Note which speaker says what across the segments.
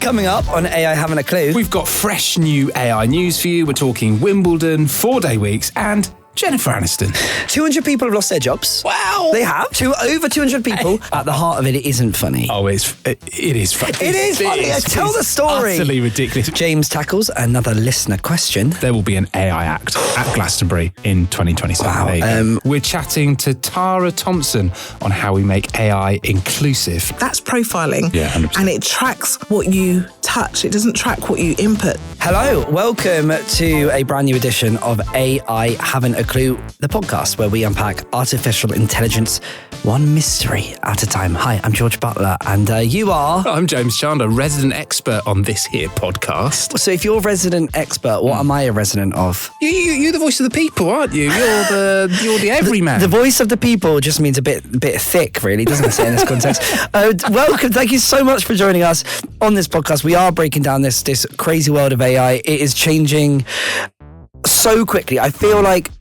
Speaker 1: Coming up on AI Having a Clue.
Speaker 2: We've got fresh new AI news for you. We're talking Wimbledon, 4-day weeks, and Jennifer Aniston.
Speaker 1: 200 people have lost their jobs.
Speaker 2: Wow.
Speaker 1: They have. Over 200 people. At the heart of it, it isn't funny.
Speaker 2: Oh, it is funny.
Speaker 1: It is funny. Tell the story.
Speaker 2: Utterly ridiculous.
Speaker 1: James tackles another listener question.
Speaker 2: There will be an AI act at Glastonbury in 2027.
Speaker 1: Wow.
Speaker 2: We're chatting to Tara Thompson on how we make AI inclusive.
Speaker 3: That's profiling.
Speaker 2: Yeah, 100%.
Speaker 3: And it tracks what you touch. It doesn't track what you input.
Speaker 1: Hello, welcome to a brand new edition of AI Having a Clue, the podcast where we unpack artificial intelligence one mystery at a time. Hi, I'm George Butler, and you are...
Speaker 2: I'm James Chandler, resident expert on this here podcast.
Speaker 1: So if you're a resident expert, what am I a resident of?
Speaker 2: You're the voice of the people, aren't you? You're the everyman.
Speaker 1: The voice of the people just means a bit thick, really, doesn't it, say in this context? Welcome, thank you so much for joining us on this podcast. We are breaking down this crazy world of AI. It is changing so quickly. I feel like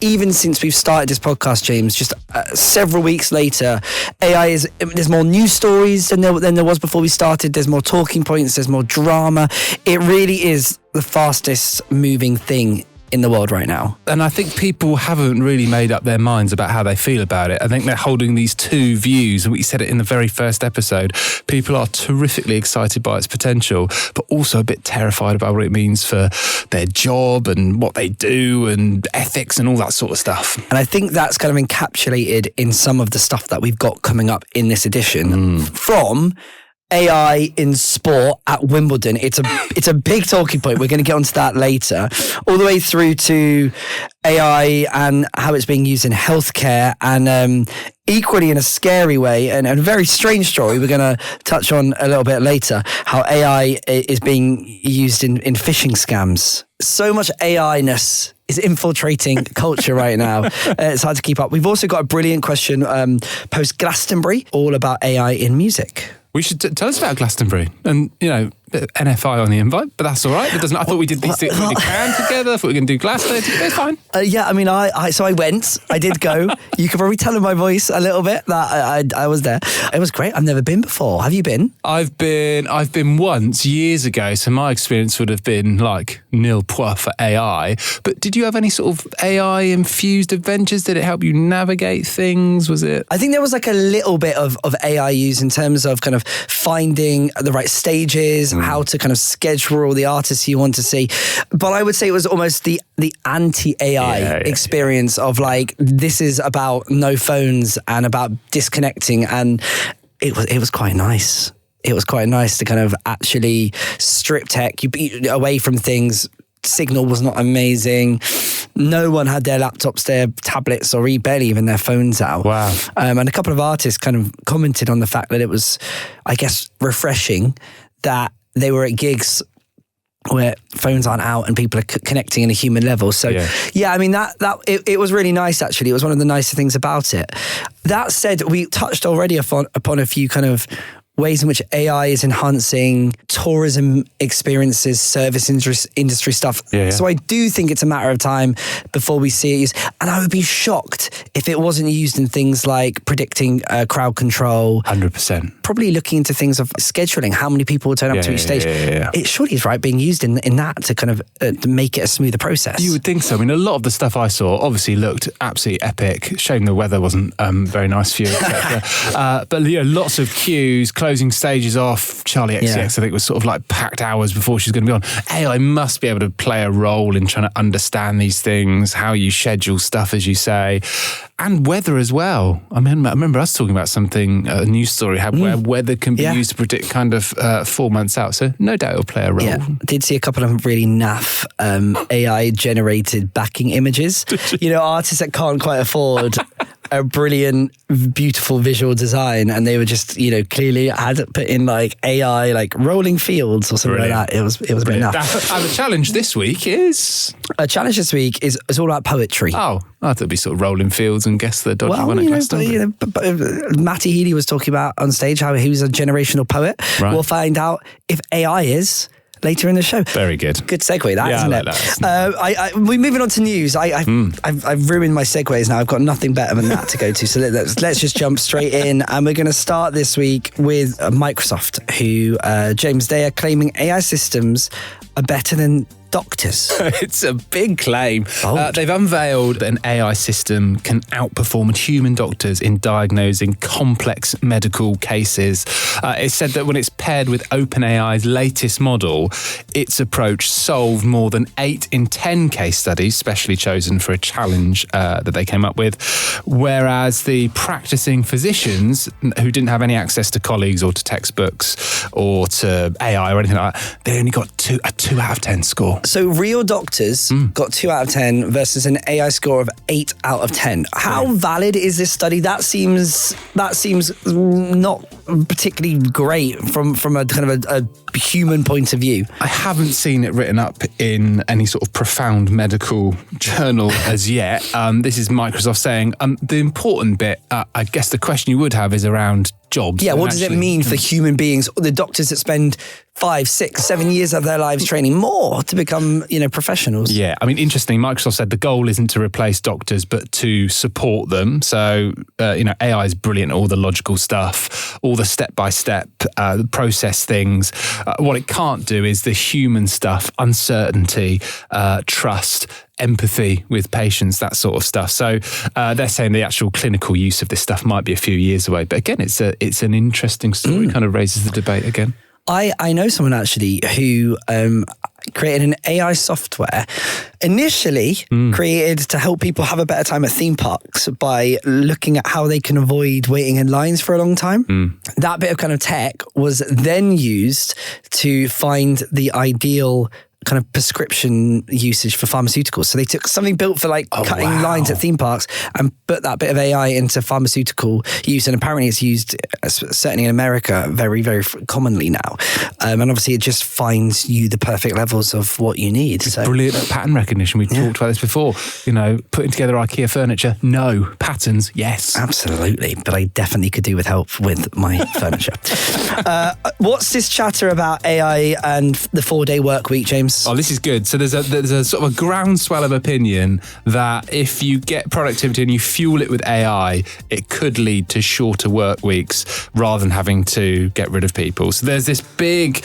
Speaker 1: even since we've started this podcast, James, just several weeks later, there's more news stories than there was before we started. There's more talking points. There's more drama. It really is the fastest moving thing in the world right now.
Speaker 2: And I think people haven't really made up their minds about how they feel about it. I think they're holding these two views. We said it in the very first episode. People are terrifically excited by its potential, but also a bit terrified about what it means for their job and what they do and ethics and all that sort of stuff. And
Speaker 1: I think that's kind of encapsulated in some of the stuff that we've got coming up in this edition. From AI in sport at Wimbledon. It's a big talking point. We're going to get onto that later. All the way through to AI and how it's being used in healthcare, and equally in a scary way and a very strange story we're going to touch on a little bit later, how AI is being used in phishing scams. So much AI-ness is infiltrating culture right now. It's hard to keep up. We've also got a brilliant question post Glastonbury, all about AI in music.
Speaker 2: We should tell us about Glastonbury and, NFI on the invite, but that's all right. It doesn't. I thought we did these things really together. I thought we were going to do Glasto together. It's fine.
Speaker 1: Yeah, I mean, so I went. I did go. You could probably tell in my voice a little bit that I was there. It was great. I've never been before. Have you been?
Speaker 2: I've been once years ago, so my experience would have been like nil point for AI. But did you have any sort of AI-infused adventures? Did it help you navigate things? Was it?
Speaker 1: I think there was like a little bit of AI use in terms of kind of finding the right stages, how to kind of schedule all the artists you want to see. But I would say it was almost the anti-AI experience of like, this is about no phones and about disconnecting. And it was quite nice. It was quite nice to kind of actually strip tech away from things. Signal was not amazing. No one had their laptops, their tablets, or barely even their phones out.
Speaker 2: Wow.
Speaker 1: And a couple of artists kind of commented on the fact that it was, I guess, refreshing that they were at gigs where phones aren't out and people are connecting in a human level. So yeah, I mean, it was really nice, actually. It was one of the nicer things about it. That said, we touched already upon a few kind of ways in which AI is enhancing tourism experiences, service industry stuff. So I do think it's a matter of time before we see it used. And I would be shocked if it wasn't used in things like predicting crowd control.
Speaker 2: 100%.
Speaker 1: Probably looking into things of scheduling, how many people will turn up to each stage. It surely is right being used in that to kind of to make it a smoother process.
Speaker 2: You would think so. I mean, a lot of the stuff I saw obviously looked absolutely epic. Shame the weather wasn't very nice for you, etc. But lots of queues, closing stages off. Charlie XCX, I think, was sort of like packed hours before she's going to be on. AI must be able to play a role in trying to understand these things, how you schedule stuff, as you say, and weather as well. I mean, I remember us talking about something, a news story, where weather can be used to predict kind of 4 months out. So no doubt it'll play a role.
Speaker 1: Yeah, I did see a couple of really naff AI-generated backing images. Artists that can't quite afford a brilliant, beautiful visual design, and they were just, clearly had put in like AI, like rolling fields or something like that. It was a bit naff.
Speaker 2: And the challenge this week is?
Speaker 1: A challenge this week is all about poetry.
Speaker 2: Oh, I thought it'd be sort of rolling fields and guess the dodgy one at Glastonbury.
Speaker 1: Matty Healy was talking about on stage how he was a generational poet.
Speaker 2: Right.
Speaker 1: We'll find out if AI is. later in the show.
Speaker 2: Very good.
Speaker 1: Good segue, that, isn't
Speaker 2: I
Speaker 1: it?
Speaker 2: like that.
Speaker 1: We're moving on to news. I've ruined my segues now. I've got nothing better than that to go to. So let's just jump straight in. And we're going to start this week with Microsoft, who, James, they are claiming AI systems are better than doctors.
Speaker 2: It's a big claim.
Speaker 1: Bold.
Speaker 2: They've unveiled an AI system can outperform human doctors in diagnosing complex medical cases. It said that when it's paired with OpenAI's latest model, its approach solved more than 8 in 10 case studies, specially chosen for a challenge that they came up with. Whereas the practicing physicians who didn't have any access to colleagues or to textbooks or to AI or anything like that, they only got a 2 out of 10 score.
Speaker 1: So real doctors got 2 out of 10 versus an AI score of 8 out of 10. How valid is this study? That seems not particularly great from a kind of a human point of view.
Speaker 2: I haven't seen it written up in any sort of profound medical journal as yet. This is Microsoft saying the important bit, I guess the question you would have is around jobs.
Speaker 1: Yeah, what does it mean for human beings, the doctors that spend 5, 6, 7 years of their lives training more to become, professionals?
Speaker 2: Yeah, I mean, interesting. Microsoft said the goal isn't to replace doctors, but to support them. So, AI is brilliant at all the logical stuff, all the step-by-step process things. What it can't do is the human stuff, uncertainty, trust, empathy with patients, that sort of stuff. So they're saying the actual clinical use of this stuff might be a few years away. But again, it's an interesting story, kind of raises the debate again.
Speaker 1: I know someone actually who created an AI software initially created to help people have a better time at theme parks by looking at how they can avoid waiting in lines for a long time. That bit of kind of tech was then used to find the ideal kind of prescription usage for pharmaceuticals. So they took something built for cutting lines at theme parks and put that bit of AI into pharmaceutical use. And apparently it's used, certainly in America, very, very commonly now. And obviously it just finds you the perfect levels of what you need. So
Speaker 2: brilliant at pattern recognition. We've talked about this before. Putting together IKEA furniture, no. Patterns, yes.
Speaker 1: Absolutely. But I definitely could do with help with my furniture. What's this chatter about AI and the 4-day work week, James?
Speaker 2: Oh, this is good. So there's a sort of a groundswell of opinion that if you get productivity and you fuel it with AI, it could lead to shorter work weeks rather than having to get rid of people. So there's this big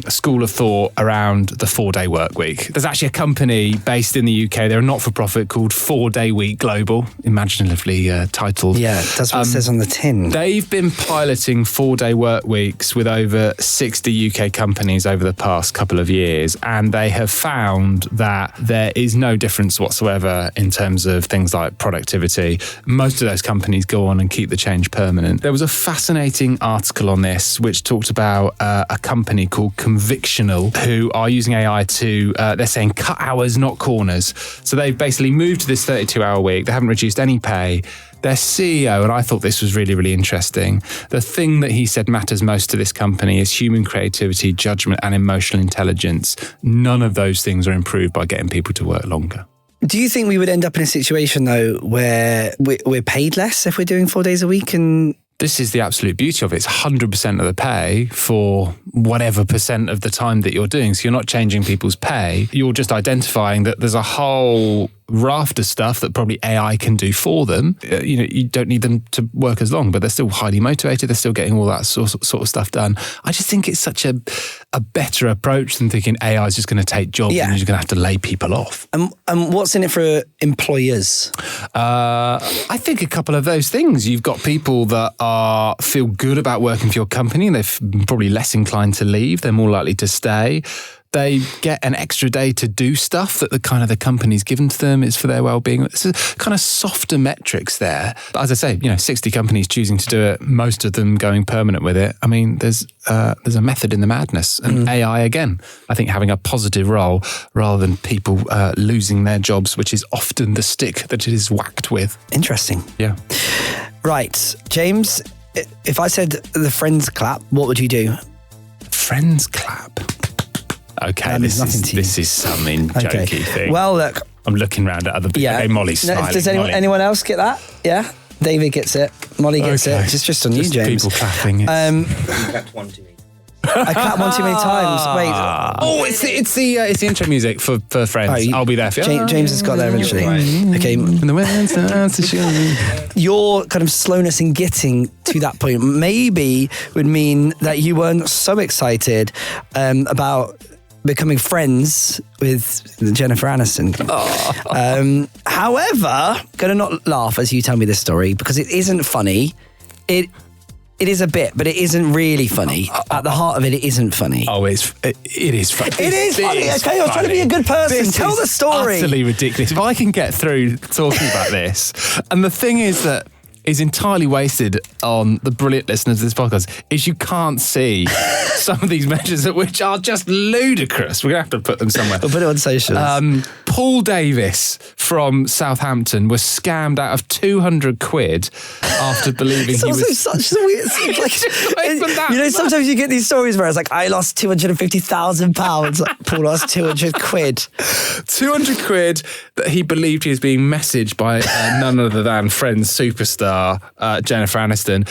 Speaker 2: school of thought around the 4-day work week. There's actually a company based in the UK, they're a not-for-profit called 4-Day Week Global, imaginatively titled.
Speaker 1: Yeah, that's what it says on the tin.
Speaker 2: They've been piloting 4-day work weeks with over 60 UK companies over the past couple of years, and they have found that there is no difference whatsoever in terms of things like productivity. Most of those companies go on and keep the change permanent. There was a fascinating article on this which talked about a company called Convictional, who are using AI to, they're saying, cut hours, not corners. So they've basically moved to this 32-hour week. They haven't reduced any pay. Their CEO, and I thought this was really, really interesting, the thing that he said matters most to this company is human creativity, judgment, and emotional intelligence. None of those things are improved by getting people to work longer.
Speaker 1: Do you think we would end up in a situation, though, where we're paid less if we're doing 4 days a week? And
Speaker 2: this is the absolute beauty of it. It's 100% of the pay for whatever percent of the time that you're doing. So you're not changing people's pay. You're just identifying that there's a whole raft of stuff that probably AI can do for them. You don't need them to work as long, but they're still highly motivated. They're still getting all that sort of stuff done. I just think it's such a better approach than thinking AI is just going to take jobs and you're going to have to lay people off.
Speaker 1: And what's in it for employers?
Speaker 2: I think a couple of those things. You've got people that feel good about working for your company and they're probably less inclined to leave. They're more likely to stay. They get an extra day to do stuff that the company's given to them. It's for their well-being. It's kind of softer metrics there. But as I say, 60 companies choosing to do it, most of them going permanent with it. I mean, there's a method in the madness. And AI, again, I think having a positive role rather than people losing their jobs, which is often the stick that it is whacked with.
Speaker 1: Interesting.
Speaker 2: Yeah.
Speaker 1: Right. James, if I said the Friends clap, what would you do?
Speaker 2: Friends clap? Okay, this is some jokey thing.
Speaker 1: Well, look.
Speaker 2: I'm looking around at other people. Yeah. Okay, Molly's smiling.
Speaker 1: Does anyone else get that? Yeah? David gets it. Molly gets it. It's just on you, James.
Speaker 2: People clapping.
Speaker 4: That's one to me.
Speaker 1: I clapped one too many times. Wait.
Speaker 2: Oh, it's the intro music for Friends. I'll be there for you.
Speaker 1: James has got there eventually. Okay.
Speaker 2: When the wind starts to show.
Speaker 1: Your kind of slowness in getting to that point maybe would mean that you weren't so excited about becoming friends with Jennifer Aniston. However, going to not laugh as you tell me this story because it isn't funny. It is a bit, but it isn't really funny. At the heart of it, it isn't funny.
Speaker 2: Oh, it is funny.
Speaker 1: It is funny. Okay, I was trying to be a good person. Tell the story.
Speaker 2: Utterly ridiculous. If I can get through talking about this, and the thing is that is entirely wasted on the brilliant listeners of this podcast is you can't see some of these measures which are just ludicrous. We're going to have to put them somewhere.
Speaker 1: We'll put it on socials.
Speaker 2: Paul Davis from Southampton was scammed out of 200 quid after believing he was...
Speaker 1: such a weird... sometimes you get these stories where it's like, I lost £250,000. Like, Paul lost 200 quid.
Speaker 2: 200 quid that he believed he was being messaged by none other than Friends superstar Jennifer Aniston.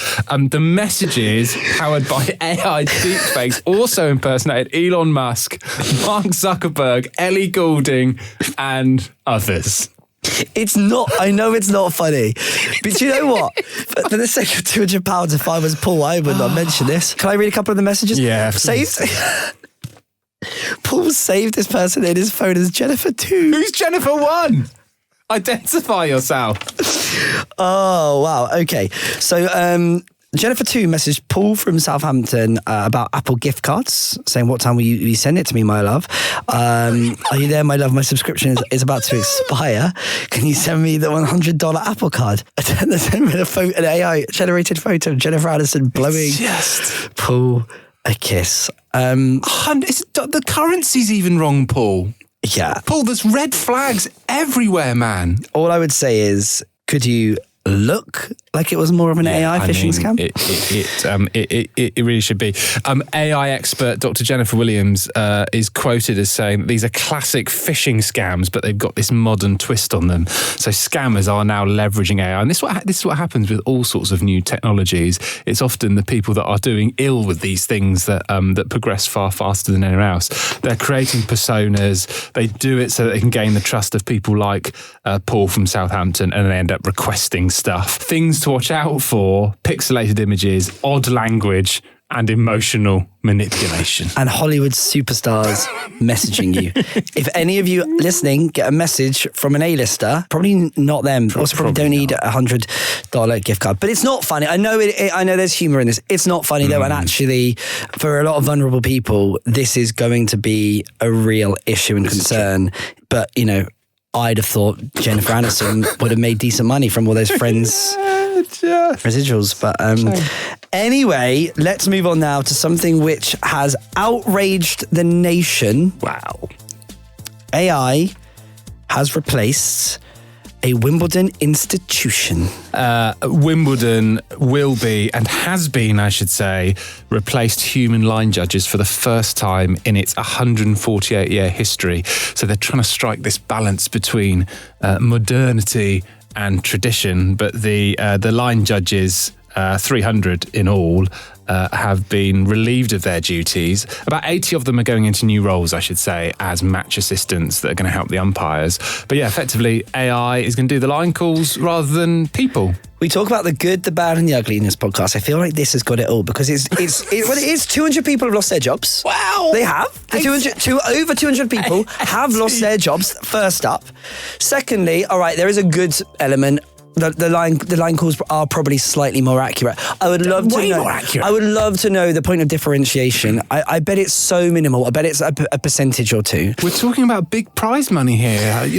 Speaker 2: The messages, powered by AI deepfakes, also impersonated Elon Musk, Mark Zuckerberg, Ellie Goulding, and others.
Speaker 1: It's not, I know it's not funny, but you know what? For the sake of £200, if I was Paul, I would not mention this. Can I read a couple of the messages?
Speaker 2: Yeah.
Speaker 1: Paul saved this person in his phone as Jennifer 2.
Speaker 2: Who's Jennifer 1? Identify yourself.
Speaker 1: Oh, wow. Okay. So, Jennifer 2 messaged Paul from Southampton about Apple gift cards, saying, what time will you send it to me, my love? Are you there, my love? My subscription is about to expire. Can you send me the $100 Apple card? And then send me an AI-generated photo of Jennifer Aniston blowing Paul a kiss.
Speaker 2: The currency's even wrong, Paul.
Speaker 1: Yeah.
Speaker 2: Paul, there's red flags everywhere, man.
Speaker 1: All I would say is, could you look like it was more of an AI phishing scam?
Speaker 2: It really should be. AI expert Dr. Jennifer Williams is quoted as saying these are classic phishing scams, but they've got this modern twist on them. So scammers are now leveraging AI, and this is what happens with all sorts of new technologies. It's often the people that are doing ill with these things that progress far faster than anyone else. They're creating personas. They do it so that they can gain the trust of people like Paul from Southampton, and they end up requesting stuff. Things to watch out for: pixelated images, odd language, and emotional manipulation.
Speaker 1: And Hollywood superstars messaging you. If any of you listening get a message from an A-lister, probably not them. Also probably don't need a $100 gift card. But it's not funny. I know I know there's humour in this. It's not funny though. And actually, for a lot of vulnerable people, this is going to be a real issue and concern. But, you know, I'd have thought Jennifer Aniston would have made decent money from all those Friends residuals. But anyway, let's move on now to something which has outraged the nation. Wow. AI has replaced a Wimbledon institution.
Speaker 2: Wimbledon will be, and has been, I should say, replaced human line judges for the first time in its 148-year history. So they're trying to strike this balance between modernity and tradition. But the line judges, 300 in all, have been relieved of their duties. About 80 of them are going into new roles, I should say, as match assistants that are going to help the umpires. But yeah, effectively, AI is going to do the line calls rather than people.
Speaker 1: We talk about the good, the bad, and the ugly in this podcast. I feel like this has got it all because it is 200 people have lost their jobs.
Speaker 2: Wow,
Speaker 1: they have. Over 200 people have lost their jobs. First up, secondly, all right, there is a good element. The line calls are probably slightly more accurate. I would love to know. More accurate. I would love to know the point of differentiation. I bet it's so minimal. I bet it's a percentage or two.
Speaker 2: We're talking about big prize money here.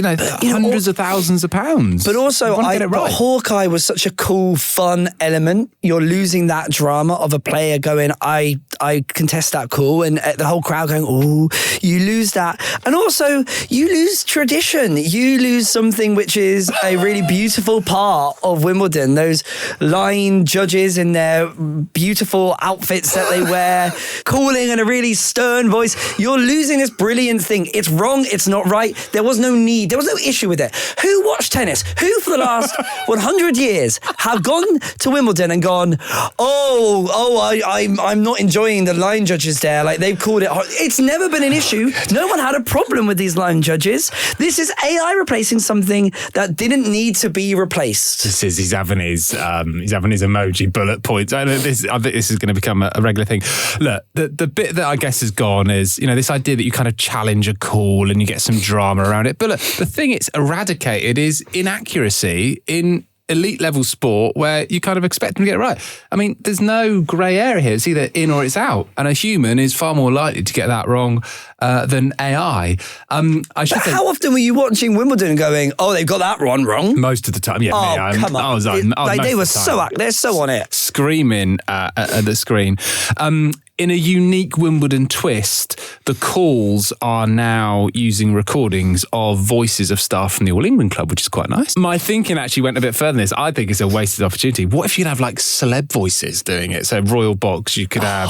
Speaker 2: Hundreds of thousands of pounds.
Speaker 1: But also, Hawkeye was such a cool, fun element. You're losing that drama of a player going, I contest that call, and the whole crowd going, oh, you lose that. And also, you lose tradition. You lose something which is a really beautiful part art of Wimbledon. Those line judges in their beautiful outfits that they wear, calling in a really stern voice. You're losing this brilliant thing. It's wrong. It's not right. There was no need. There was no issue with it. Who watched tennis? Who for the last 100 years have gone to Wimbledon and gone, I'm not enjoying the line judges there. Like, they've called it. It's never been an issue. No one had a problem with these line judges. This is AI replacing something that didn't need to be replaced.
Speaker 2: He's having his emoji bullet points. I think this is going to become a regular thing. Look, the bit that I guess has gone is, this idea that you kind of challenge a call and you get some drama around it. But look, the thing it's eradicated is inaccuracy in elite level sport where you kind of expect them to get it right. I mean, there's no grey area here. It's either in or it's out. And a human is far more likely to get that wrong than AI.
Speaker 1: How often were you watching Wimbledon and going, they've got that one wrong?
Speaker 2: Most of the time, yeah.
Speaker 1: Come on. They're so on it.
Speaker 2: Screaming at the screen. In a unique Wimbledon twist, the calls are now using recordings of voices of staff from the All England Club, which is quite nice. My thinking actually went a bit further than this. I think it's a wasted opportunity. What if you could have like celeb voices doing it? So Royal Box, you could have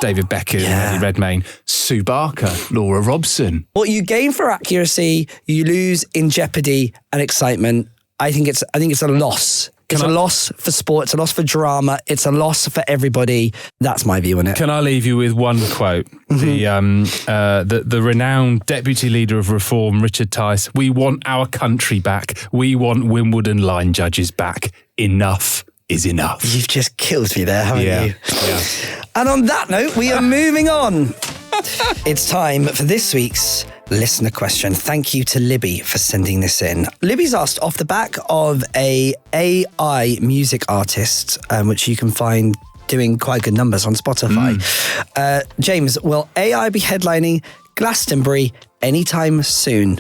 Speaker 2: David Beckham, Eddie Redmayne, Sue Barker, Laura Robson.
Speaker 1: What you gain for accuracy, you lose in jeopardy and excitement. I think it's a loss. It's a loss for sport. It's a loss for drama. It's a loss for everybody. That's my view on it.
Speaker 2: Can I leave you with one quote? The renowned deputy leader of Reform, Richard Tice. We want our country back. We want Wimbledon line judges back. Enough is enough.
Speaker 1: You've just killed me there, haven't you?
Speaker 2: Yeah.
Speaker 1: And on that note, we are moving on. It's time for this week's listener question. Thank you to Libby for sending this in. Libby's asked off the back of a AI music artist, which you can find doing quite good numbers on Spotify. James, will AI be headlining Glastonbury anytime soon?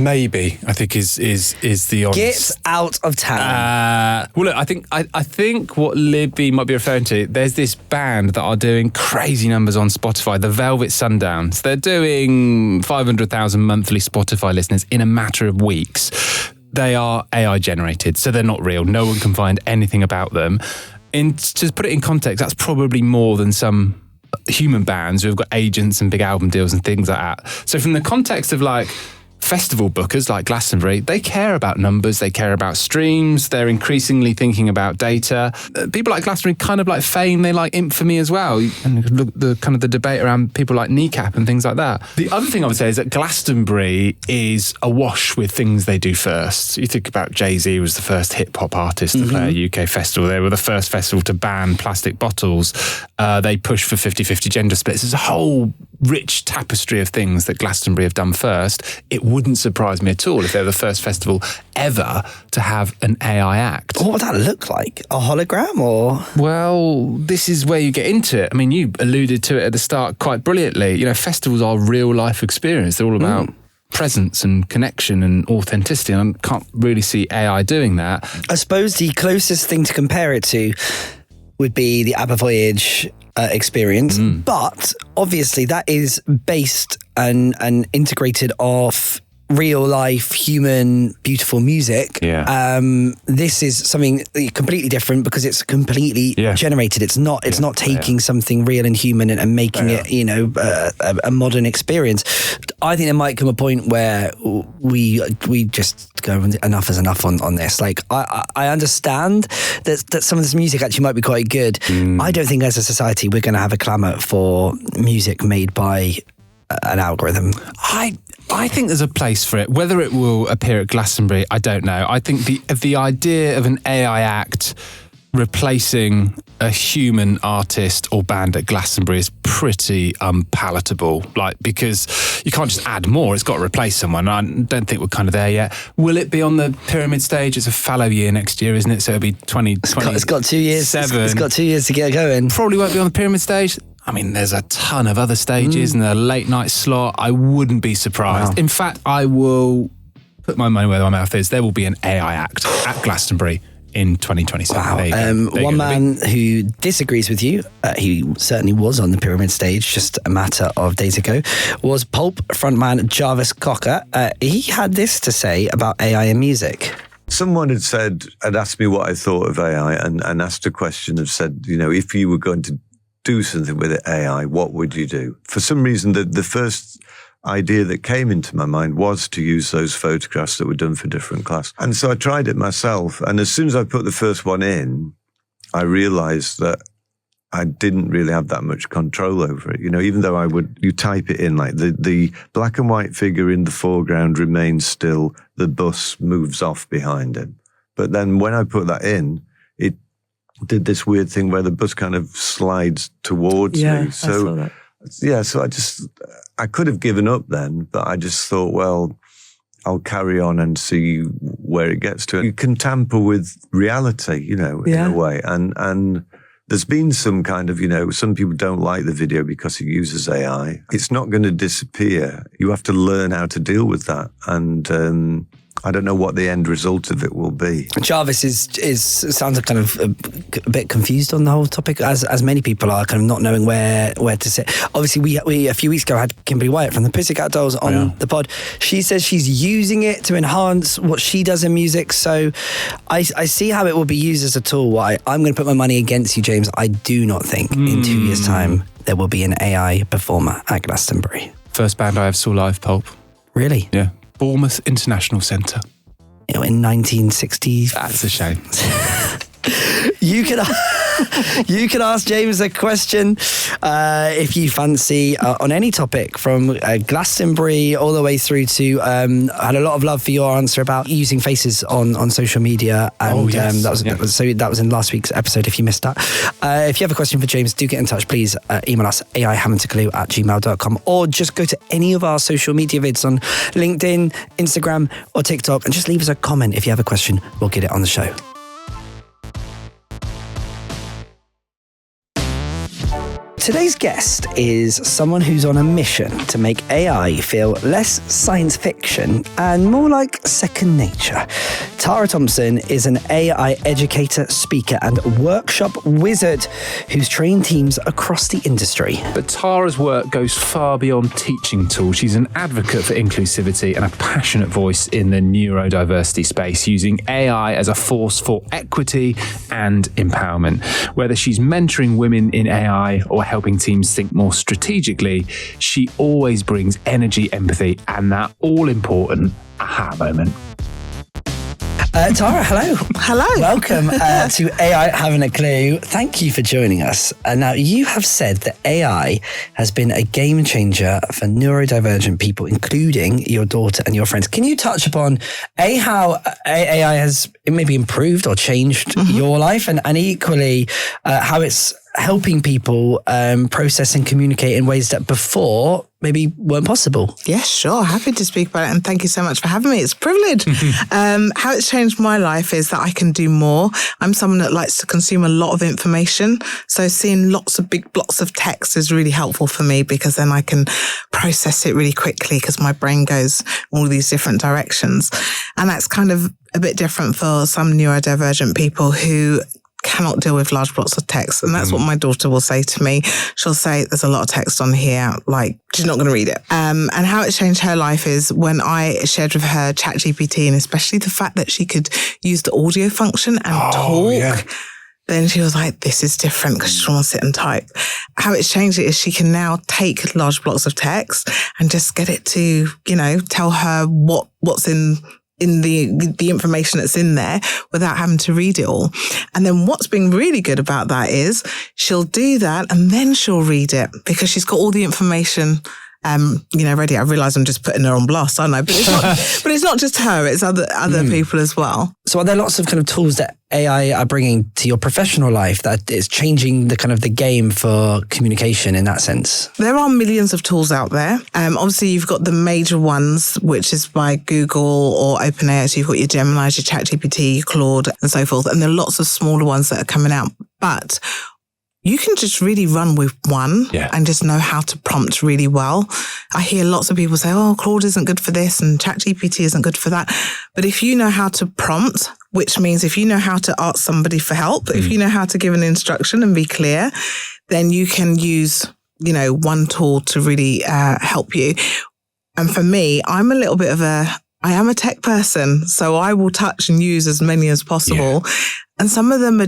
Speaker 2: Maybe, I think is the honest.
Speaker 1: Get out of town.
Speaker 2: Well, look, I think what Libby might be referring to, there's this band that are doing crazy numbers on Spotify, the Velvet Sundown. So they're doing 500,000 monthly Spotify listeners in a matter of weeks. They are AI-generated, so they're not real. No one can find anything about them. And to put it in context, that's probably more than some human bands who have got agents and big album deals and things like that. So from the context of like festival bookers like Glastonbury, they care about numbers, they care about streams, they're increasingly thinking about data. People like Glastonbury kind of like Fame, they like infamy as well. And the kind of the debate around people like Kneecap and things like that. The other thing I would say is that Glastonbury is awash with things they do first. You think about Jay-Z was the first hip-hop artist to play a UK festival. They were the first festival to ban plastic bottles. They pushed for 50-50 gender splits. There's a whole rich tapestry of things that Glastonbury have done first. It wouldn't surprise me at all if they were the first festival ever to have an AI act.
Speaker 1: What would that look like? A hologram or?
Speaker 2: Well, this is where you get into it. I mean, you alluded to it at the start quite brilliantly. Festivals are real life experience. They're all about presence and connection and authenticity, and I can't really see AI doing that.
Speaker 1: I suppose the closest thing to compare it to would be the ABBA Voyage experience, but obviously that is based and integrated off real life, human, beautiful music. This is something completely different because it's completely generated. It's not taking something real and human and making it, a modern experience. I think there might come a point where we just go, enough is enough on this. Like, I understand that some of this music actually might be quite good. I don't think as a society we're going to have a clamour for music made by an algorithm.
Speaker 2: I think there's a place for it. Whether it will appear at Glastonbury, I don't know. I think the idea of an AI act replacing a human artist or band at Glastonbury is pretty unpalatable. Because you can't just add more. It's got to replace someone. I don't think we're kind of there yet. Will it be on the pyramid stage? It's a fallow year next year, isn't it? So it'll be 2027.
Speaker 1: It's got 2 years. It's got 2 years to get going.
Speaker 2: Probably won't be on the pyramid stage. I mean, there's a ton of other stages and a late night slot. I wouldn't be surprised. Wow. In fact, I will put my money where my mouth is. There will be an AI act at Glastonbury in 2027.
Speaker 1: Wow. One man who disagrees with you, he certainly was on the pyramid stage just a matter of days ago, was Pulp frontman Jarvis Cocker. He had this to say about AI and music.
Speaker 4: Someone had asked me what I thought of AI and asked a question and said, if you were going to do something with AI, what would you do? For some reason, the first idea that came into my mind was to use those photographs that were done for different class. And so I tried it myself. And as soon as I put the first one in, I realized that I didn't really have that much control over it. Even though you type it in, like the black and white figure in the foreground remains still, the bus moves off behind him. But then when I put that in, it did this weird thing where the bus kind of slides towards me. So,
Speaker 3: I saw that.
Speaker 4: Yeah, so I could have given up then, but I just thought, well, I'll carry on and see where it gets to. You can tamper with reality, in a way. And there's been some kind of, some people don't like the video because it uses AI. It's not going to disappear. You have to learn how to deal with that. And I don't know what the end result of it will be.
Speaker 1: Jarvis sounds like kind of a bit confused on the whole topic, as many people are, kind of not knowing where to sit. Obviously, we a few weeks ago had Kimberly Wyatt from the Pussycat Dolls on the pod. She says she's using it to enhance what she does in music. So I see how it will be used as a tool. I'm going to put my money against you, James. I do not think in 2 years' time there will be an AI performer at Glastonbury.
Speaker 2: First band I ever saw live, Pulp.
Speaker 1: Really?
Speaker 2: Yeah. Bournemouth International Centre.
Speaker 1: In 1960.
Speaker 2: That's a shame.
Speaker 1: You can ask James a question if you fancy on any topic, from Glastonbury all the way through to I had a lot of love for your answer about using faces on social media, and that was in last week's episode if you missed that. If you have a question for James, do get in touch. Please email us aihammontakaloo@gmail.com, or just go to any of our social media vids on LinkedIn, Instagram or TikTok and just leave us a comment if you have a question. We'll get it on the show. Today's guest is someone who's on a mission to make AI feel less science fiction and more like second nature. Tara Thompson is an AI educator, speaker and workshop wizard who's trained teams across the industry.
Speaker 2: But Tara's work goes far beyond teaching tools. She's an advocate for inclusivity and a passionate voice in the neurodiversity space, using AI as a force for equity and empowerment. Whether she's mentoring women in AI or helping teams think more strategically, she always brings energy, empathy, and that all-important aha moment.
Speaker 1: Tara, hello.
Speaker 3: Hello.
Speaker 1: Welcome to AI Having a Clue. Thank you for joining us. Now, you have said that AI has been a game changer for neurodivergent people, including your daughter and your friends. Can you touch upon how AI has maybe improved or changed your life, and equally how it's helping people process and communicate in ways that before maybe weren't possible?
Speaker 3: Yes, sure. Happy to speak about it. And thank you so much for having me. It's a privilege. How it's changed my life is that I can do more. I'm someone that likes to consume a lot of information. So seeing lots of big blocks of text is really helpful for me, because then I can process it really quickly because my brain goes all these different directions. And that's kind of a bit different for some neurodivergent people who cannot deal with large blocks of text. And that's what my daughter will say to me. She'll say, there's a lot of text on here, like, she's not going to read it. And how it changed her life is when I shared with her ChatGPT, and especially the fact that she could use the audio function and talk. Yeah. Then she was like, this is different, because she wants to sit and type. How it's changed it is she can now take large blocks of text and just get it to, tell her what's in the information that's in there without having to read it all. And then what's been really good about that is she'll do that and then she'll read it, because she's got all the information ready. I realise I'm just putting her on blast, aren't I? But it's not just her, it's other people as well.
Speaker 1: So are there lots of kind of tools that AI are bringing to your professional life that is changing the kind of the game for communication in that sense?
Speaker 3: There are millions of tools out there. Obviously, you've got the major ones, which is by Google or OpenAI. So you've got your Gemini, your ChatGPT, your Claude, and so forth. And there are lots of smaller ones that are coming out. But you can just really run with one and just know how to prompt really well. I hear lots of people say, Claude isn't good for this and ChatGPT isn't good for that. But if you know how to prompt, which means if you know how to ask somebody for help, if you know how to give an instruction and be clear, then you can use, one tool to really help you. And for me, I'm a little bit of a I am a tech person, so I will touch and use as many as possible. Yeah. And some of them are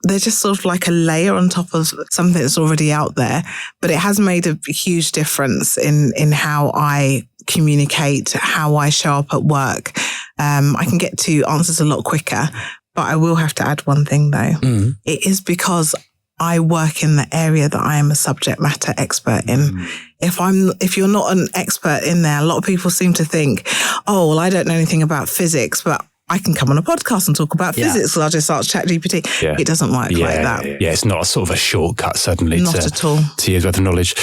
Speaker 3: they're just sort of like a layer on top of something that's already out there. But it has made a huge difference in how I communicate, how I show up at work. I can get to answers a lot quicker, but I will have to add one thing though. It is because I work in the area that I am a subject matter expert in. If you're not an expert in there, a lot of people seem to think, oh, well, I don't know anything about physics, but I can come on a podcast and talk about physics. So I'll just ask ChatGPT. Yeah. It doesn't work like that.
Speaker 2: Yeah, it's not a sort of a shortcut suddenly
Speaker 3: not at all.
Speaker 2: To years worth of knowledge.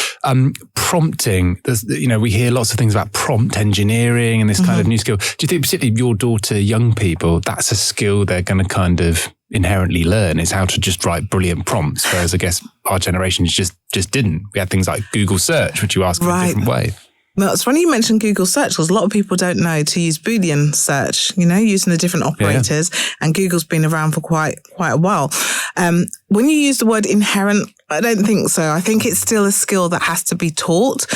Speaker 2: Prompting, we hear lots of things about prompt engineering and this kind of new skill. Do you think particularly your daughter, young people, that's a skill they're going to kind of inherently learn, is how to just write brilliant prompts, whereas I guess our generation just didn't. We had things like Google search, which you ask in a different way.
Speaker 3: Well, it's funny you mentioned Google search because a lot of people don't know to use Boolean search, using the different operators, and Google's been around for quite a while. When you use the word inherent, I don't think so. I think it's still a skill that has to be taught.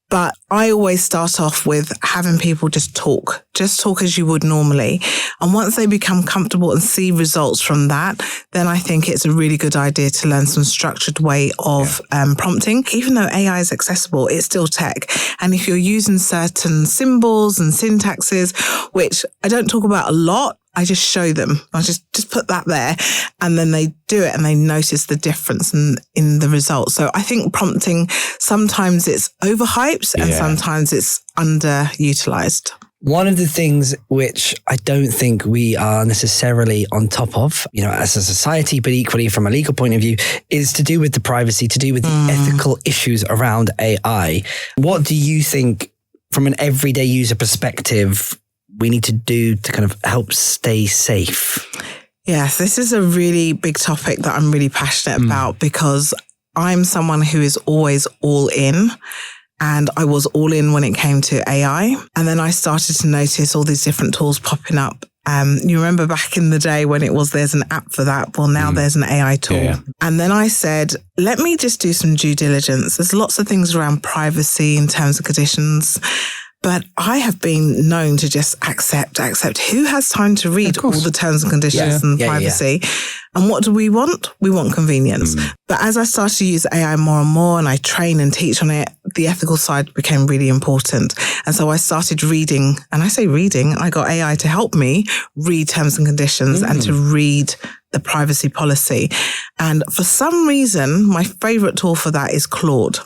Speaker 3: But I always start off with having people just talk as you would normally. And once they become comfortable and see results from that, then I think it's a really good idea to learn some structured way of prompting. Even though AI is accessible, it's still tech. And if you're using certain symbols and syntaxes, which I don't talk about a lot, I just show them. I just put that there, and then they do it and they notice the difference in the results. So I think prompting, sometimes it's overhyped and sometimes it's underutilized.
Speaker 1: One of the things which I don't think we are necessarily on top of, as a society, but equally from a legal point of view, is to do with the privacy, to do with the ethical issues around AI. What do you think, from an everyday user perspective, we need to do to kind of help stay safe?
Speaker 3: Yes, this is a really big topic that I'm really passionate about, because I'm someone who is always all in. And I was all in when it came to AI. And then I started to notice all these different tools popping up. You remember back in the day when it was, there's an app for that. Well, now there's an AI tool. Yeah. And then I said, let me just do some due diligence. There's lots of things around privacy and terms and conditions. But I have been known to just accept. Who has time to read all the terms and conditions and privacy? Yeah. And what do we want? We want convenience. But as I started to use AI more and more, and I train and teach on it, the ethical side became really important. And so I started reading, and I say reading, I got AI to help me read terms and conditions and to read the privacy policy. And for some reason, my favorite tool for that is Claude.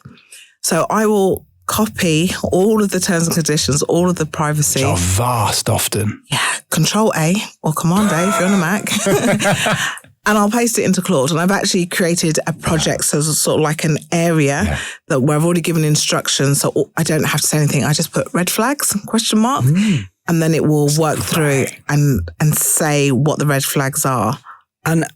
Speaker 3: So I will copy all of the terms and conditions, all of the privacy.
Speaker 2: Which are vast often.
Speaker 3: Yeah. Control A or Command A if you're on a Mac. And I'll paste it into Claude. And I've actually created a project, so it's sort of like an area that where I've already given instructions. So I don't have to say anything. I just put red flags, ? And then it will work through and say what the red flags are.
Speaker 1: And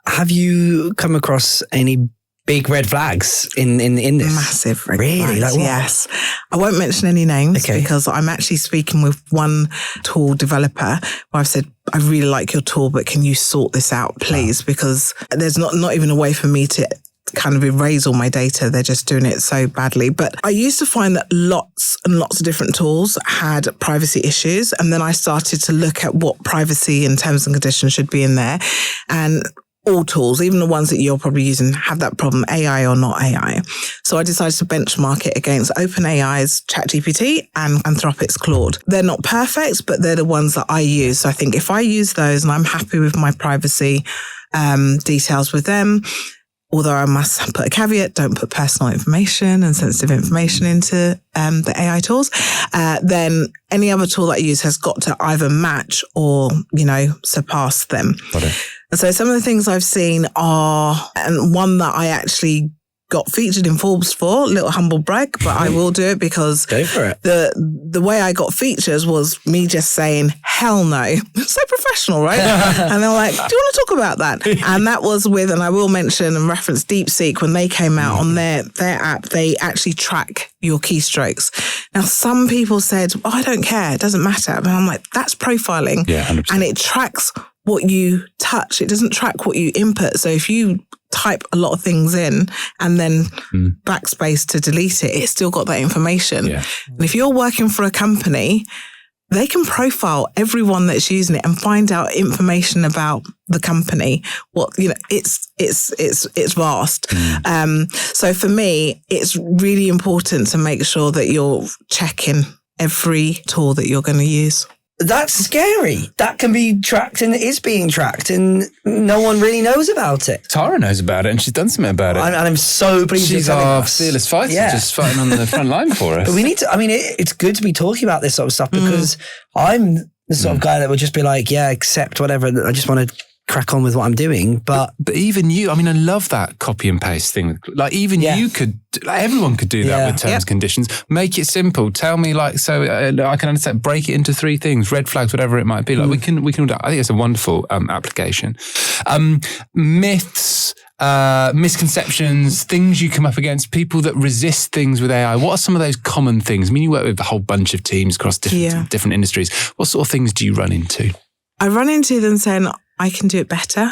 Speaker 1: have you come across any big red flags in this?
Speaker 3: Massive red
Speaker 1: flags.
Speaker 3: Like what? Yes. I won't mention any names because I'm actually speaking with one tool developer where I've said, I really like your tool, but can you sort this out, please? Because there's not even a way for me to kind of erase all my data. They're just doing it so badly. But I used to find that lots and lots of different tools had privacy issues. And then I started to look at what privacy and terms and conditions should be in there. And all tools, even the ones that you're probably using, have that problem, AI or not AI. So I decided to benchmark it against OpenAI's ChatGPT and Anthropic's Claude. They're not perfect, but they're the ones that I use. So I think if I use those and I'm happy with my privacy details with them, although I must put a caveat, don't put personal information and sensitive information into the AI tools, then any other tool that I use has got to either match or, surpass them.
Speaker 2: Got it.
Speaker 3: And so some of the things I've seen are, and one that I actually got featured in Forbes for, little humble brag, but I will do it because
Speaker 1: go for it.
Speaker 3: The way I got features was me just saying, hell no. So professional, right? And they're like, do you want to talk about that? And that was with, and I will mention and reference DeepSeek, when they came out on their app, they actually track your keystrokes. Now, some people said, I don't care, it doesn't matter. But I'm like, that's profiling.
Speaker 2: Yeah, 100%.
Speaker 3: And it tracks what you touch. It doesn't track what you input. So if you type a lot of things in and then backspace to delete it, it's still got that information. Yeah. And if you're working for a company they can profile everyone that's using it and find out information about the company. It's vast. So for me, it's really important to make sure that you're checking every tool that you're going to use.
Speaker 1: That's scary. That can be tracked and is being tracked, and no one really knows about it.
Speaker 2: Tara knows about it, and she's done something about it.
Speaker 1: And I'm so pleased
Speaker 2: she's
Speaker 1: you're telling
Speaker 2: our
Speaker 1: us.
Speaker 2: fearless fighter, just fighting on the front line for us.
Speaker 1: But we need to, it's good to be talking about this sort of stuff, because I'm the sort of guy that would just be like, yeah, accept whatever. I just want to crack on with what I'm doing. But
Speaker 2: even you, I mean, I love that copy and paste thing. Like even you could, everyone could do that with terms and conditions. Make it simple. Tell me I can understand, break it into 3 things, red flags, whatever it might be. Like we can do that. I think it's a wonderful application. Myths, misconceptions, things you come up against, people that resist things with AI. What are some of those common things? I mean, you work with a whole bunch of teams across different industries. What sort of things do you run into?
Speaker 3: I run into them saying, I can do it better.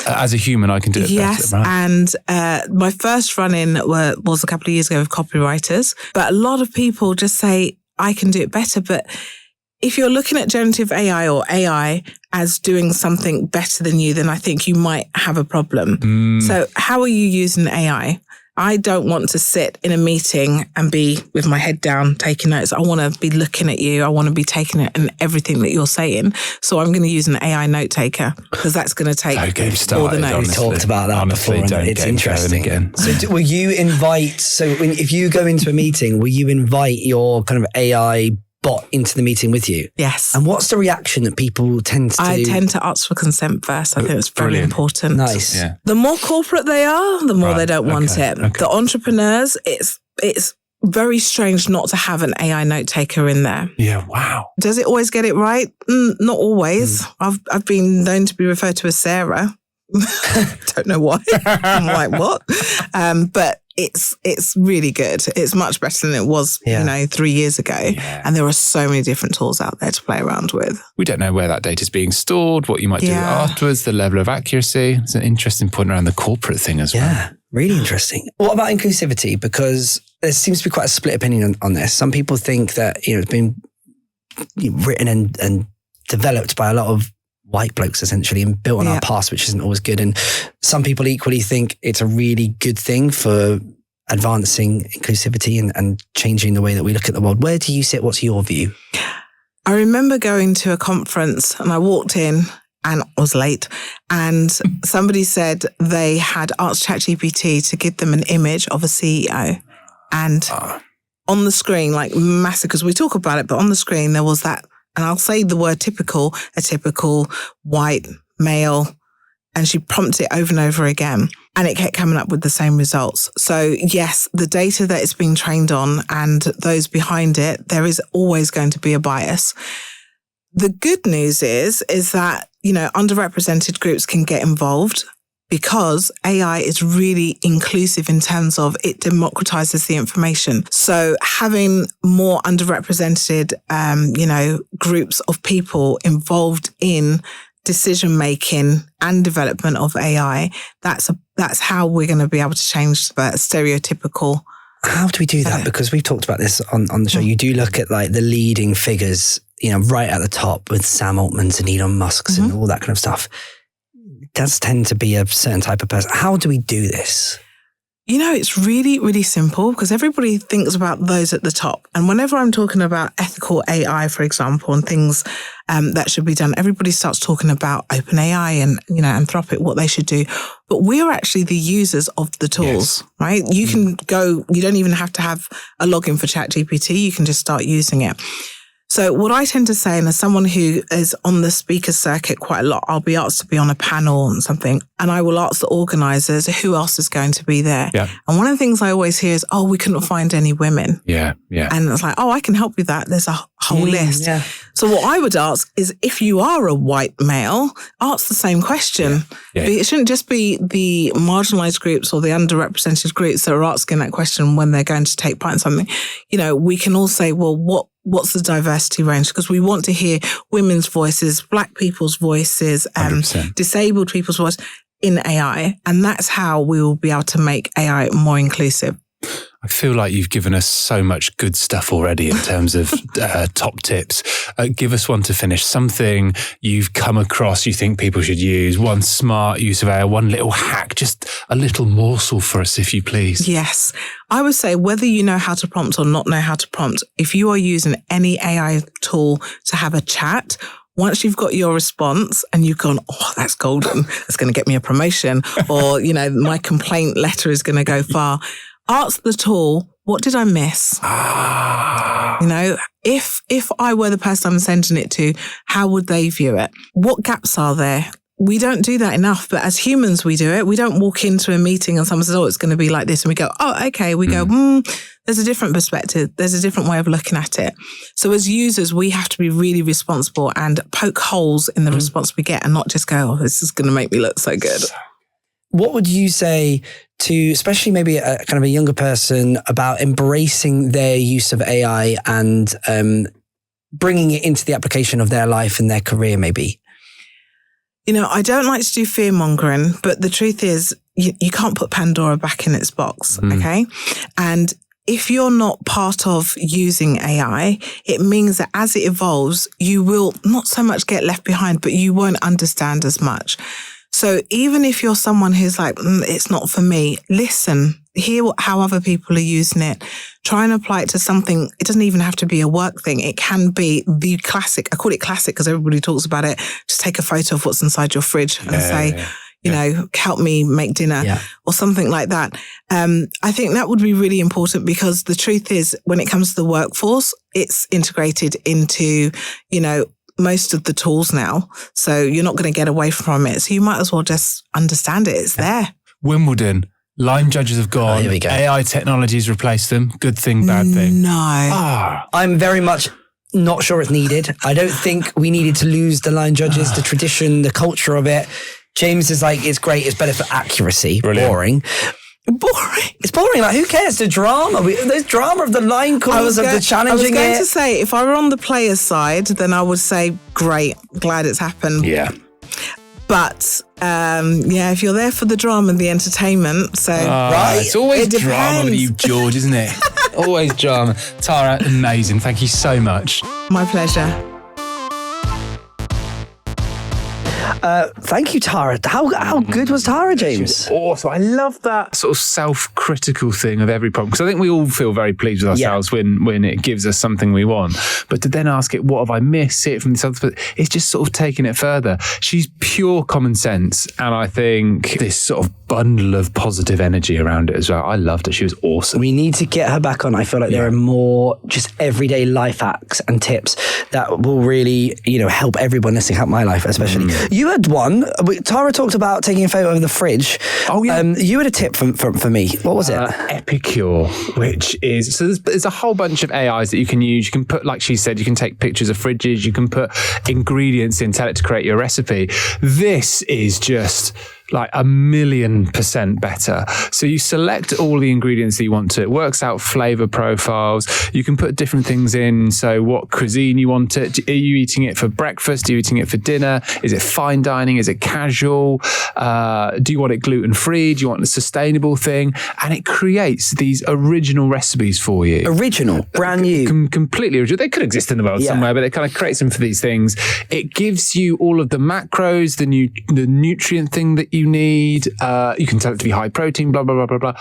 Speaker 2: As a human, I can do it better.
Speaker 3: Yes,
Speaker 2: Right?
Speaker 3: and my first run-in was a couple of years ago with copywriters. But a lot of people just say, I can do it better. But if you're looking at generative AI or AI as doing something better than you, then I think you might have a problem. So how are you using AI? I don't want to sit in a meeting and be with my head down taking notes. I want to be looking at you. I want to be taking it in everything that you're saying. So I'm going to use an AI note taker, because that's going to take all the notes.
Speaker 1: We talked about that before, and it's interesting.
Speaker 2: Again.
Speaker 1: So will you invite, if you go into a meeting, will you invite your kind of AI bot into the meeting with you?
Speaker 3: Yes.
Speaker 1: And what's the reaction that people tend to do?
Speaker 3: I tend to ask for consent first. I think it's very important.
Speaker 1: Nice.
Speaker 2: Yeah.
Speaker 3: The more corporate they are, the more they don't want it.
Speaker 2: Okay.
Speaker 3: The entrepreneurs, it's very strange not to have an AI note taker in there.
Speaker 2: Yeah, wow.
Speaker 3: Does it always get it right? Not always. I've been known to be referred to as Sarah. Don't know why. I'm like, what? But it's really good. It's much better than it was, 3 years ago. Yeah. And there are so many different tools out there to play around with.
Speaker 2: We don't know where that data is being stored, what you might do afterwards, the level of accuracy. It's an interesting point around the corporate thing as well.
Speaker 1: Yeah, really interesting. What about inclusivity? Because there seems to be quite a split opinion on this. Some people think that it's been written and developed by a lot of white blokes essentially and built on our past, which isn't always good. And some people equally think it's a really good thing for advancing inclusivity and changing the way that we look at the world. Where do you sit? What's your view?
Speaker 3: I remember going to a conference and I walked in and I was late, and somebody said they had asked ChatGPT to give them an image of a CEO, and on the screen, like massive, because we talk about it, but on the screen there was that, and I'll say the word typical, a typical white male, and she prompted it over and over again, and it kept coming up with the same results. So yes, the data that it's being trained on and those behind it, there is always going to be a bias. The good news is that, underrepresented groups can get involved, because AI is really inclusive in terms of it democratizes the information. So having more underrepresented, groups of people involved in decision-making and development of AI, that's how we're going to be able to change the stereotypical.
Speaker 1: How do we do that? Because we've talked about this on the show. You do look at like the leading figures, right at the top with Sam Altman's and Elon Musk's and all that kind of stuff. Does tend to be a certain type of person. How do we do this?
Speaker 3: It's really, really simple, because everybody thinks about those at the top. And whenever I'm talking about ethical AI, for example, and things that should be done, everybody starts talking about OpenAI and, Anthropic, what they should do. But we're actually the users of the tools, right? You can go, you don't even have to have a login for ChatGPT. You can just start using it. So what I tend to say, and as someone who is on the speaker circuit quite a lot, I'll be asked to be on a panel and something, and I will ask the organisers who else is going to be there. Yeah. And one of the things I always hear is, we couldn't find any women.
Speaker 2: Yeah.
Speaker 3: And it's like, I can help you with that. There's a whole list. Yeah. So what I would ask is, if you are a white male, ask the same question. Yeah. It shouldn't just be the marginalised groups or the underrepresented groups that are asking that question when they're going to take part in something. We can all say, well, what's the diversity range? Because we want to hear women's voices, Black people's voices, disabled people's voice in AI. And that's how we will be able to make AI more inclusive.
Speaker 2: I feel like you've given us so much good stuff already in terms of top tips. Give us one to finish. Something you've come across you think people should use. One smart use of AI, one little hack, just a little morsel for us, if you please.
Speaker 3: Yes. I would say whether you know how to prompt or not know how to prompt, if you are using any AI tool to have a chat, once you've got your response and you've gone, oh, that's golden, it's going to get me a promotion, or, my complaint letter is going to go far. Ask the tool, what did I miss? If I were the person I'm sending it to, how would they view it? What gaps are there? We don't do that enough, but as humans, we do it. We don't walk into a meeting and someone says, oh, it's going to be like this. And we go, oh, okay. We go, there's a different perspective. There's a different way of looking at it. So as users, we have to be really responsible and poke holes in the response we get and not just go, oh, this is going to make me look so good.
Speaker 1: What would you say to, especially maybe a kind of a younger person, about embracing their use of AI and bringing it into the application of their life and their career, maybe?
Speaker 3: I don't like to do fear mongering, but the truth is you can't put Pandora back in its box. Okay. And if you're not part of using AI, it means that as it evolves, you will not so much get left behind, but you won't understand as much. So even if you're someone who's like, it's not for me, listen, hear how other people are using it. Try and apply it to something. It doesn't even have to be a work thing. It can be the classic. I call it classic because everybody talks about it. Just take a photo of what's inside your fridge and say, help me make dinner or something like that. I think that would be really important because the truth is when it comes to the workforce, it's integrated into, most of the tools now. So you're not going to get away from it. So you might as well just understand it. It's there.
Speaker 2: Wimbledon. Line judges have gone.
Speaker 1: Here we go.
Speaker 2: AI technologies replaced them. Good thing, bad thing.
Speaker 3: No.
Speaker 1: I'm very much not sure it's needed. I don't think we needed to lose the line judges, the tradition, the culture of it. James is like, it's great. It's better for accuracy.
Speaker 2: Brilliant.
Speaker 1: Boring. It's boring. Like, who cares? The drama. There's drama of the line calls, of the challenging.
Speaker 3: I was going to say, if I were on the player's side, then I would say, great, glad it's happened.
Speaker 2: Yeah.
Speaker 3: But, if you're there for the drama and the entertainment, so...
Speaker 2: right? It's always drama with you, George, isn't it? Always drama. Tara, amazing. Thank you so much.
Speaker 3: My pleasure.
Speaker 1: Thank you, Tara. How good was Tara, James?
Speaker 2: Awesome. I love that sort of self-critical thing of every problem, because I think we all feel very pleased with ourselves when it gives us something we want. But to then ask it, what have I missed? See it from this other, it's just sort of taking it further. She's pure common sense, and I think this sort of bundle of positive energy around it as well. I loved it. She was awesome.
Speaker 1: We need to get her back on. I feel like there are more just everyday life hacks and tips that will really, help everyone listening, help my life especially. You had one. Tara talked about taking a photo of the fridge.
Speaker 2: Oh, yeah.
Speaker 1: You had a tip for me. What was it?
Speaker 2: Epicure, which is, so there's a whole bunch of AIs that you can use. You can put, like she said, you can take pictures of fridges. You can put ingredients in, tell it to create your recipe. This is just like 1,000,000% better. So you select all the ingredients that you want to. It works out flavor profiles. You can put different things in. So what cuisine you want it. Are you eating it for breakfast? Are you eating it for dinner? Is it fine dining? Is it casual? Do you want it gluten-free? Do you want a sustainable thing? And it creates these original recipes for you.
Speaker 1: Original, brand new.
Speaker 2: Completely original. They could exist in the world somewhere, but it kind of creates them for these things. It gives you all of the macros, the nutrient thing that you need. You can tell it to be high protein, blah, blah, blah, blah, blah.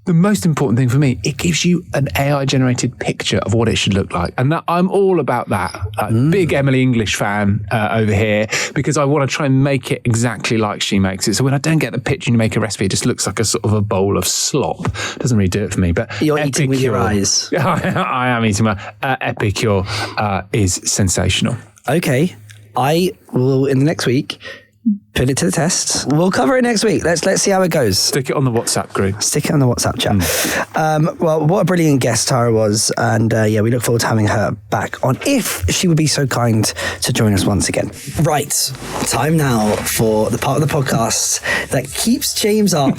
Speaker 2: The most important thing for me, it gives you an AI-generated picture of what it should look like. And that, I'm all about that. Big Emily English fan over here, because I want to try and make it exactly like she makes it. So when I don't get the picture and you make a recipe, it just looks like a sort of a bowl of slop. Doesn't really do it for me. But
Speaker 1: you're eating with your eyes.
Speaker 2: I am eating my Epicure is sensational.
Speaker 1: Okay. I will, in the next week, put it to the test. We'll cover it next week. Let's see how it goes.
Speaker 2: Stick it on the WhatsApp group.
Speaker 1: Stick it on the WhatsApp chat. Well, what a brilliant guest Tara was. And we look forward to having her back on if she would be so kind to join us once again. Right. Time now for the part of the podcast that keeps James up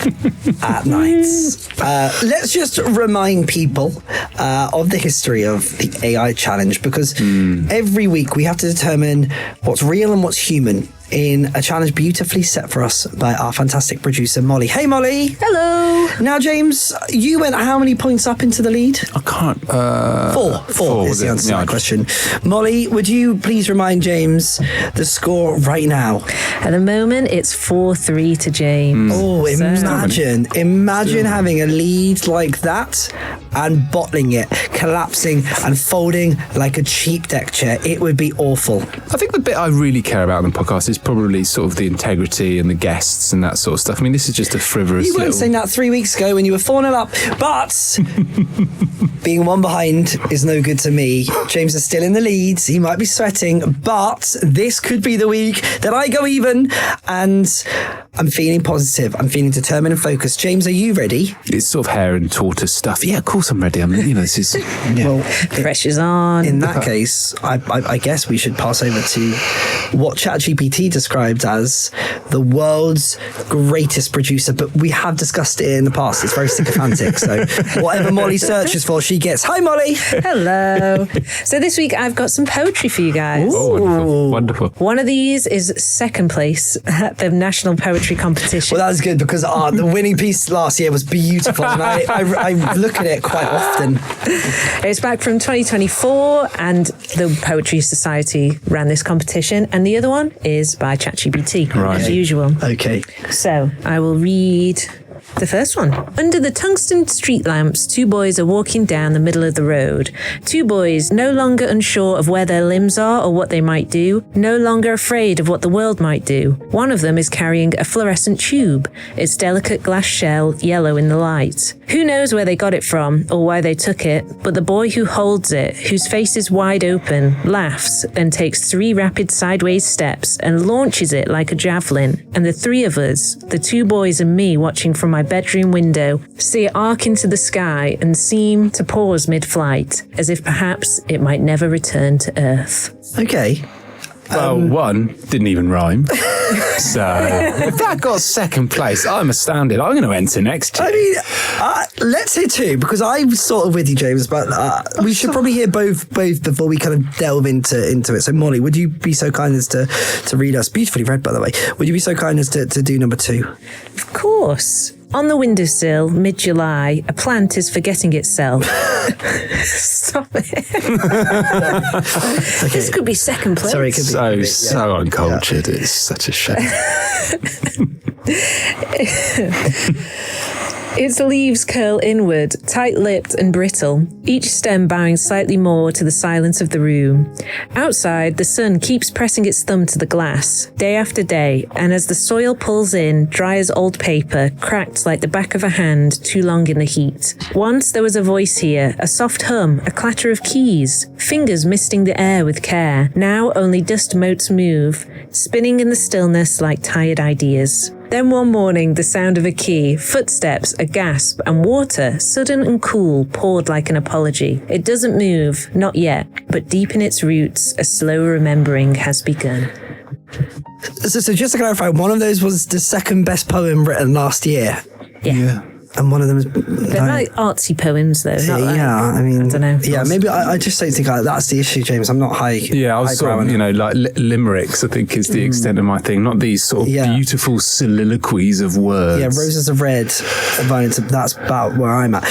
Speaker 1: at night. Let's just remind people of the history of the AI challenge, because every week we have to determine what's real and what's human in a challenge beautifully set for us by our fantastic producer, Molly. Hey, Molly.
Speaker 5: Hello.
Speaker 1: Now, James, you went how many points up into the lead?
Speaker 2: I can't.
Speaker 1: Four is the answer to that question. Molly, would you please remind James the score right now?
Speaker 5: At the moment, it's 4-3 to James.
Speaker 1: Oh, imagine having a lead like that and bottling it, collapsing and folding like a cheap deck chair. It would be awful.
Speaker 2: I think the bit I really care about in the podcast is probably sort of the integrity and the guests and that sort of stuff. I mean, this is just a frivolous
Speaker 1: You weren't saying that 3 weeks ago when you were 4-0 up, but being one behind is no good to me. James is still in the lead. He might be sweating, but this could be the week that I go even, and I'm feeling positive. I'm feeling determined and focused. James, are you ready?
Speaker 2: It's sort of hare and tortoise stuff. Yeah, of course I'm ready. I mean, this is... Yeah.
Speaker 1: Well,
Speaker 5: pressure's on.
Speaker 1: In that case, I guess we should pass over to what ChatGPT described as the world's greatest producer, but we have discussed it in the past. It's very sycophantic. So whatever Molly searches for, she gets. Hi, Molly.
Speaker 5: Hello. So this week I've got some poetry for you guys.
Speaker 2: Oh, wonderful.
Speaker 5: One of these is second place at the National Poetry Competition.
Speaker 1: Well, that's good because the winning piece last year was beautiful, and I look at it quite often.
Speaker 5: It's back from 2024, and the Poetry Society ran this competition, and the other one is by ChatGPT, as usual.
Speaker 1: Okay.
Speaker 5: So I will read the first one. Under the tungsten street lamps, two boys are walking down the middle of the road. Two boys, no longer unsure of where their limbs are or what they might do, no longer afraid of what the world might do. One of them is carrying a fluorescent tube, its delicate glass shell yellow in the light. Who knows where they got it from or why they took it, but the boy who holds it, whose face is wide open, laughs, then takes 3 rapid sideways steps and launches it like a javelin. And the 3 of us, the 2 boys and me watching from my bedroom window, see it arc into the sky and seem to pause mid-flight, as if perhaps it might never return to Earth.
Speaker 1: Okay.
Speaker 2: Well, one didn't even rhyme. So if that got second place, I'm astounded. I'm going to enter next year.
Speaker 1: I mean, let's hear 2 because I'm sort of with you, James, but we should probably hear both before we kind of delve into it. So, Molly, would you be so kind as to read us? Beautifully read, by the way. Would you be so kind as to do number 2?
Speaker 5: Of course. On the windowsill, mid-July, a plant is forgetting itself. Stop it.
Speaker 1: Okay.
Speaker 5: This could be second place.
Speaker 1: Sorry, it could be.
Speaker 2: So uncultured. Yeah. It's such a shame.
Speaker 5: Its leaves curl inward, tight-lipped and brittle, each stem bowing slightly more to the silence of the room. Outside, the sun keeps pressing its thumb to the glass, day after day, and as the soil pulls in, dry as old paper, cracked like the back of a hand too long in the heat. Once there was a voice here, a soft hum, a clatter of keys, fingers misting the air with care. Now only dust motes move, spinning in the stillness like tired ideas. Then one morning, the sound of a key, footsteps, a gasp, and water, sudden and cool, poured like an apology. It doesn't move, not yet, but deep in its roots, a slow remembering has begun.
Speaker 1: So just to clarify, one of those was the second best poem written last year.
Speaker 5: Yeah.
Speaker 1: And one of them is...
Speaker 5: They're like artsy poems, though. Not like,
Speaker 1: I mean...
Speaker 5: I don't know.
Speaker 1: Yeah, maybe I just don't think that's the issue, James. I'm not high...
Speaker 2: Yeah, I was sort of, like limericks, I think, is the extent of my thing. Not these sort of beautiful soliloquies of words.
Speaker 1: Yeah, roses of red. That's about where I'm at.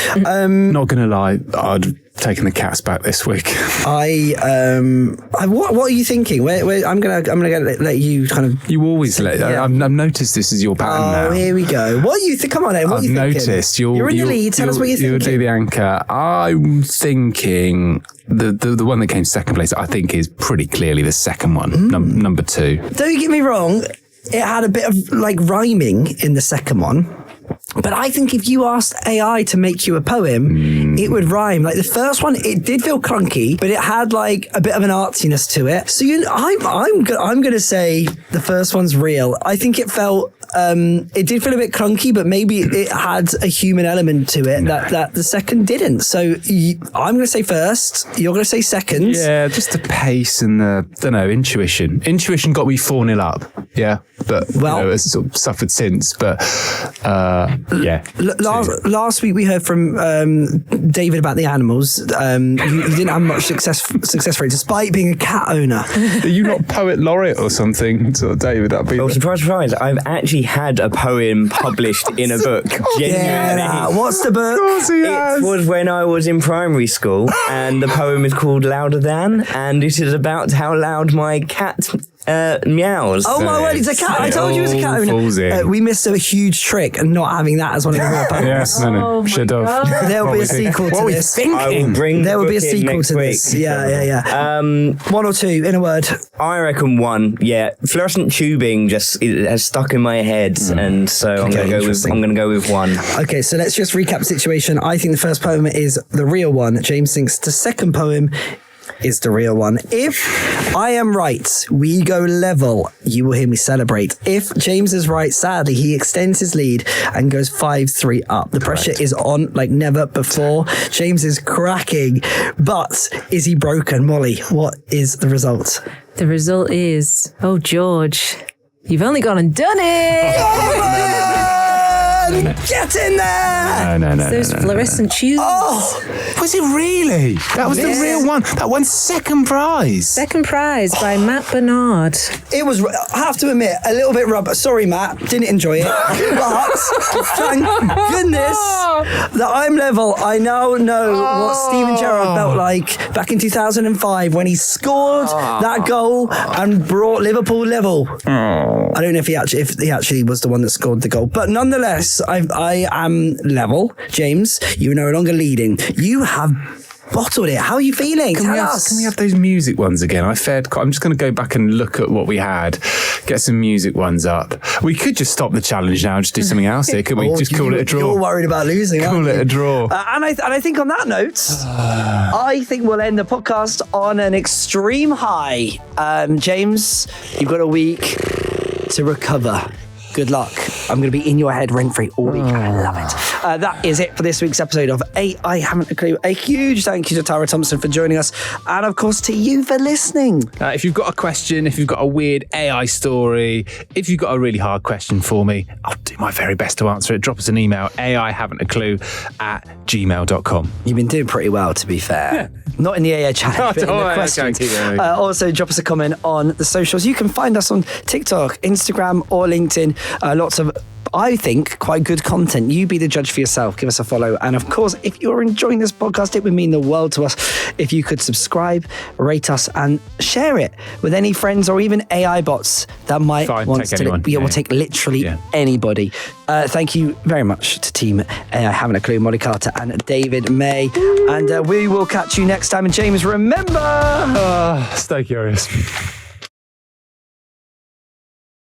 Speaker 2: Not going to lie, I'd taken the cats back this week.
Speaker 1: What are you thinking? I'm gonna let you kind of.
Speaker 2: You always let.
Speaker 1: Yeah.
Speaker 2: I've noticed this is your pattern now.
Speaker 1: Oh, here we go. What are you think? Come on, then. What are you thinking?
Speaker 2: I've noticed.
Speaker 1: You're in the lead. Tell us what you're thinking.
Speaker 2: You'll do the anchor. I'm thinking the one that came second place. I think is pretty clearly the second one, number 2.
Speaker 1: Don't get me wrong. It had a bit of like rhyming in the second one. But I think if you asked AI to make you a poem, it would rhyme. Like the first one, it did feel clunky, but it had like a bit of an artsiness to it. So I'm going to say the first one's real. I think it felt, it did feel a bit clunky, but maybe it had a human element to it that the second didn't. So I'm going to say first, you're going to say second.
Speaker 2: Yeah, just the pace and the, intuition. Intuition got me 4-0 up. Yeah, but has sort of suffered since. But
Speaker 1: Last week we heard from David about the animals. You didn't have much success rate, despite being a cat owner.
Speaker 2: Are you not poet laureate or something, sort of, David? That'd be.
Speaker 6: Well, surprise! I've actually had a poem published in a book. Genuinely.
Speaker 1: What's the book?
Speaker 6: Of course he has. It was when I was in primary school, and the poem is called "Louder Than," and it is about how loud my cat meows.
Speaker 1: Oh my word, he's a cat. I told you he was a cat owner. We missed a huge trick and not having that as one of the real poems.
Speaker 2: Yes, no, should have.
Speaker 1: There will be a sequel to this. There will be a sequel to this. Yeah. One or two, in a word.
Speaker 6: I reckon one. Yeah, fluorescent tubing just has stuck in my head, and so I'm going to go with one.
Speaker 1: Okay, so let's just recap the situation. I think the first poem is the real one. James thinks the second poem is the real one. If I am right, we go level. You will hear me celebrate. If James is right, sadly, he extends his lead and goes 5-3 up. The pressure is on like never before. James is cracking, but is he broken? Molly, what is the result?
Speaker 5: The result is, George, you've only gone and done it!
Speaker 1: Get in there!
Speaker 2: No.
Speaker 5: Those fluorescent tubes.
Speaker 1: Oh,
Speaker 2: was it really? That was the real one. That won second prize.
Speaker 5: Second prize by Matt Bernard.
Speaker 1: it was, I have to admit, a little bit rubber. Sorry, Matt, didn't enjoy it. But thank goodness that I'm level. I now know what Steven Gerrard felt like back in 2005 when he scored that goal and brought Liverpool level. I don't know if he actually was the one that scored the goal, but nonetheless, I am level. James, you're no longer leading. You have bottled it. How are you feeling?
Speaker 2: Can we have those music ones again? I'm just going to go back and look at what we had, get some music ones up. We could just stop the challenge now and just do something else here. Could we just call it a draw?
Speaker 1: You're worried about losing,
Speaker 2: Call it a draw.
Speaker 1: And I think on that note, I think we'll end the podcast on an extreme high. James, you've got a week to recover. Good luck. I'm going to be in your head rent-free all week. I love it. That is it for this week's episode of I Haven't a Clue. A huge thank you to Tara Thompson for joining us, and of course to you for listening.
Speaker 2: If you've got a question, if you've got a weird AI story, if you've got a really hard question for me, I'll do my very best to answer it. Drop us an email, aihaven'taclue@gmail.com.
Speaker 1: You've been doing pretty well, to be fair. Yeah. Not in the AI challenge, but in the questions. Also, drop us a comment on the socials. You can find us on TikTok, Instagram, or LinkedIn. Lots of, I think, quite good content. You be the judge for yourself. Give us a follow. And of course, if you're enjoying this podcast, it would mean the world to us if you could subscribe, rate us, and share it with any friends or even AI bots that might want to. We'll take literally anybody. Thank you very much to Team AI Having a Clue, Molly Carter and David May. And we will catch you next time. And James, remember...
Speaker 2: stay curious.